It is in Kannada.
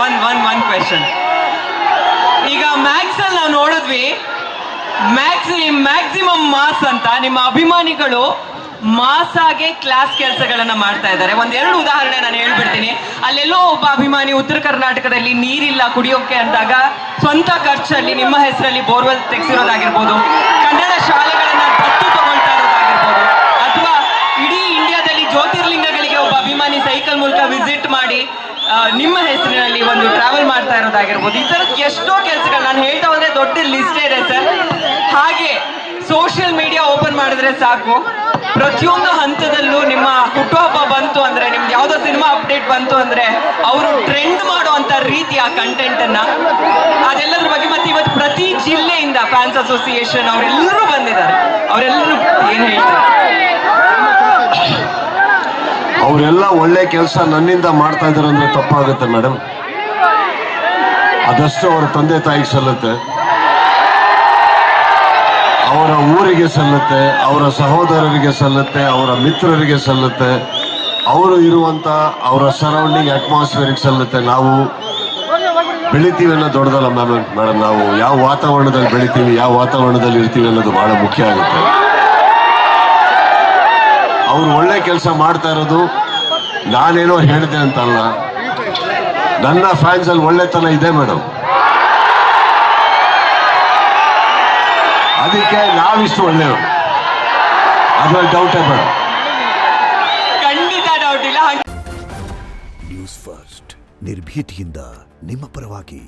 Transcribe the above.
One question. ಈಗ ಮ್ಯಾಕ್ಸ್ ಅಲ್ಲಿ ನಾವು ನೋಡಿದ್ವಿ, ಮ್ಯಾಕ್ಸಿಮಮ್ ಮಾಸ್ ಅಂತ ನಿಮ್ಮ ಅಭಿಮಾನಿಗಳು ಮಾಸ್ ಆಗಿ ಕ್ಲಾಸ್ ಕೆಲಸಗಳನ್ನ ಮಾಡ್ತಾ ಇದ್ದಾರೆ. ಒಂದೆರಡು ಉದಾಹರಣೆ ನಾನು ಹೇಳ್ಬಿಡ್ತೀನಿ. ಅಲ್ಲೆಲ್ಲೋ ಒಬ್ಬ ಅಭಿಮಾನಿ ಉತ್ತರ ಕರ್ನಾಟಕದಲ್ಲಿ ನೀರಿಲ್ಲ ಕುಡಿಯೋಕೆ ಅಂದಾಗ ಸ್ವಂತ ಖರ್ಚಲ್ಲಿ ನಿಮ್ಮ ಹೆಸರಲ್ಲಿ ಬೋರ್ವೆಲ್ ತೆಗೆಸಿರೋದಾಗಿರ್ಬೋದು, ಕನ್ನಡ ಶಾಲೆಗಳನ್ನ ದತ್ತು ತಗೊಳ್ತಾ ಇರೋದಾಗಿರ್ಬೋದು, ಅಥವಾ ಇಡೀ ಇಂಡಿಯಾದಲ್ಲಿ ಜ್ಯೋತಿರ್ಲಿಂಗಗಳಿಗೆ ಒಬ್ಬ ಅಭಿಮಾನಿ ಸೈಕಲ್ ಮೂಲಕ ವಿಸಿಟ್ ಮಾಡಿ ನಿಮ್ಮ ಹೆಸರಿನಲ್ಲಿ ಒಂದು ಟ್ರಾವೆಲ್ ಮಾಡ್ತಾ ಇರೋದಾಗಿರ್ಬೋದು. ಈ ಥರದ್ದು ಎಷ್ಟೋ ಕೆಲಸಗಳು ನಾನು ಹೇಳ್ತಾ ಹೋದ್ರೆ ದೊಡ್ಡ ಲಿಸ್ಟೇ ಇದೆ ಸರ್. ಹಾಗೆ ಸೋಷಿಯಲ್ ಮೀಡಿಯಾ ಓಪನ್ ಮಾಡಿದ್ರೆ ಸಾಕು, ಪ್ರತಿಯೊಂದು ಹಂತದಲ್ಲೂ ನಿಮ್ಮ ಹುಟ್ಟುಹಬ್ಬ ಬಂತು ಅಂದ್ರೆ, ನಿಮ್ದು ಯಾವುದೋ ಸಿನಿಮಾ ಅಪ್ಡೇಟ್ ಬಂತು ಅಂದ್ರೆ ಅವರು ಟ್ರೆಂಡ್ ಮಾಡುವಂತ ರೀತಿಯ ಕಂಟೆಂಟ್ ಅನ್ನ, ಅದೆಲ್ಲದ್ರ ಬಗ್ಗೆ ಮತ್ತೆ ಇವತ್ತು ಪ್ರತಿ ಜಿಲ್ಲೆಯಿಂದ ಫ್ಯಾನ್ಸ್ ಅಸೋಸಿಯೇಷನ್ ಅವರೆಲ್ಲರೂ ಬಂದಿದ್ದಾರೆ. ಅವರೆಲ್ಲರೂ ಏನ್ ಹೇಳ್ತಾರೆ? ಅವರೆಲ್ಲ ಒಳ್ಳೆ ಕೆಲಸ ನನ್ನಿಂದ ಮಾಡ್ತಾ ಇದ್ದಾರೆ ಅಂದ್ರೆ ತಪ್ಪಾಗುತ್ತೆ ಮೇಡಮ್. ಅದಷ್ಟು ಅವರ ತಂದೆ ತಾಯಿಗೆ ಸಲ್ಲುತ್ತೆ, ಅವರ ಊರಿಗೆ ಸಲ್ಲುತ್ತೆ, ಅವರ ಸಹೋದರರಿಗೆ ಸಲ್ಲುತ್ತೆ, ಅವರ ಮಿತ್ರರಿಗೆ ಸಲ್ಲುತ್ತೆ, ಅವರು ಇರುವಂತ ಅವರ ಸರೌಂಡಿಂಗ್ ಅಟ್ಮಾಸ್ಫಿಯರ್ಗೆ ಸಲ್ಲುತ್ತೆ. ನಾವು ಬೆಳಿತೀವಿ ಅನ್ನೋ ದೊಡ್ಡದಲ್ಲ ಮೇಡಮ್. ನಾವು ಯಾವ ವಾತಾವರಣದಲ್ಲಿ ಬೆಳಿತೀವಿ, ಯಾವ ವಾತಾವರಣದಲ್ಲಿ ಇರ್ತೀವಿ ಅನ್ನೋದು ಬಹಳ ಮುಖ್ಯ ಆಗುತ್ತೆ. ಅವ್ರು ಒಳ್ಳೆ ಕೆಲಸ ಮಾಡ್ತಾ ಇರೋದು ನಾನೇನೋ ಹೇಳಿದೆ ಅಂತಲ್ಲ, ನನ್ನ ಫ್ಯಾನ್ಸ್ ಅಲ್ಲಿ ಒಳ್ಳೆತನ ಇದೆ ಮೇಡಮ್. ಅದಕ್ಕೆ ನಾವಿಷ್ಟು ಒಳ್ಳೆಯವರು, ಅದ್ರಲ್ಲಿ ಡೌಟೇ ಬೇಡ. ಖಂಡಿತ ಡೌಟ್ ಇಲ್ಲ. ನ್ಯೂಸ್ ಫಸ್ಟ್ ನಿರ್ಭೀತಿಯಿಂದ ನಿಮ್ಮ ಪರವಾಗಿ.